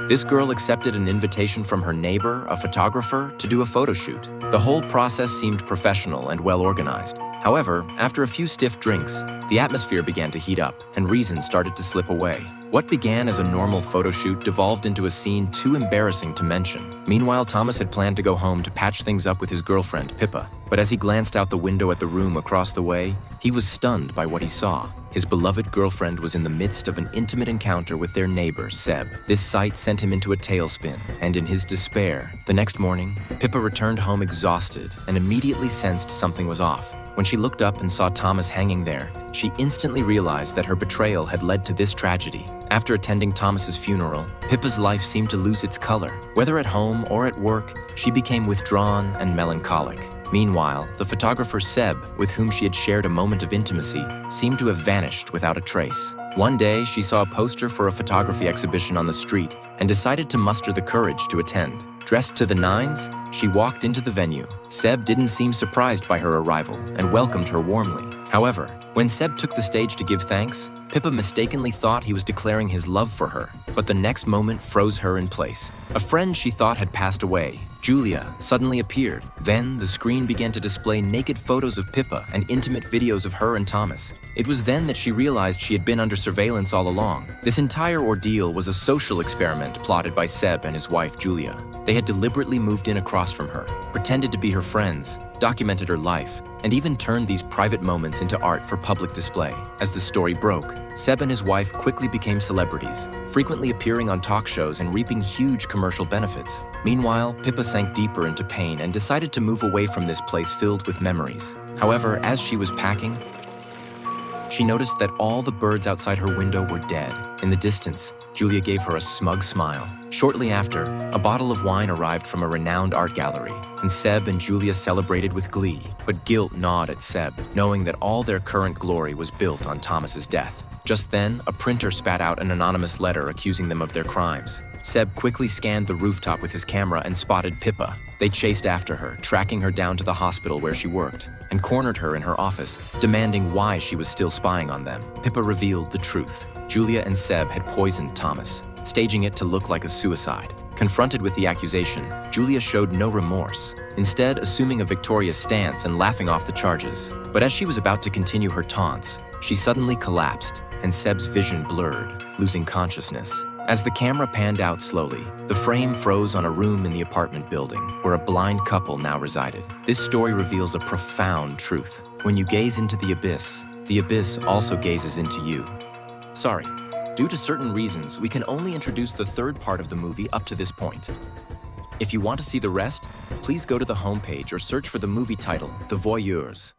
This girl accepted an invitation from her neighbor, a photographer, to do a photo shoot. The whole process seemed professional and well organized. However, after a few stiff drinks, the atmosphere began to heat up and reason started to slip away. What began as a normal photo shoot devolved into a scene too embarrassing to mention. Meanwhile, Thomas had planned to go home to patch things up with his girlfriend, Pippa. But as he glanced out the window at the room across the way, he was stunned by what he saw. His beloved girlfriend was in the midst of an intimate encounter with their neighbor, Seb. This sight sent him into a tailspin, and in his despair, the next morning, Pippa returned home exhausted and immediately sensed something was off. When she looked up and saw Thomas hanging there, she instantly realized that her betrayal had led to this tragedy. After attending Thomas's funeral, Pippa's life seemed to lose its color. Whether at home or at work, she became withdrawn and melancholic. Meanwhile, the photographer Seb, with whom she had shared a moment of intimacy, seemed to have vanished without a trace. One day, she saw a poster for a photography exhibition on the street and decided to muster the courage to attend. Dressed to the nines, she walked into the venue. Seb didn't seem surprised by her arrival and welcomed her warmly. However, when Seb took the stage to give thanks, Pippa mistakenly thought he was declaring his love for her, but the next moment froze her in place. A friend she thought had passed away, Julia, suddenly appeared. Then the screen began to display naked photos of Pippa and intimate videos of her and Thomas. It was then that she realized she had been under surveillance all along. This entire ordeal was a social experiment plotted by Seb and his wife, Julia. They had deliberately moved in across from her, pretended to be her friends, documented her life, and even turned these private moments into art for public display. As the story broke, Seb and his wife quickly became celebrities, frequently appearing on talk shows and reaping huge commercial benefits. Meanwhile, Pippa sank deeper into pain and decided to move away from this place filled with memories. However, as she was packing, she noticed that all the birds outside her window were dead. In the distance, Julia gave her a smug smile. Shortly after, a bottle of wine arrived from a renowned art gallery, and Seb and Julia celebrated with glee. But guilt gnawed at Seb, knowing that all their current glory was built on Thomas's death. Just then, a printer spat out an anonymous letter accusing them of their crimes. Seb quickly scanned the rooftop with his camera and spotted Pippa. They chased after her, tracking her down to the hospital where she worked, and cornered her in her office, demanding why she was still spying on them. Pippa revealed the truth. Julia and Seb had poisoned Thomas, staging it to look like a suicide. Confronted with the accusation, Julia showed no remorse, instead assuming a victorious stance and laughing off the charges. But as she was about to continue her taunts, she suddenly collapsed, and Seb's vision blurred, losing consciousness. As the camera panned out slowly, the frame froze on a room in the apartment building where a blind couple now resided. This story reveals a profound truth. When you gaze into the abyss also gazes into you. Sorry, due to certain reasons, we can only introduce the third part of the movie up to this point. If you want to see the rest, please go to the homepage or search for the movie title, The Voyeurs.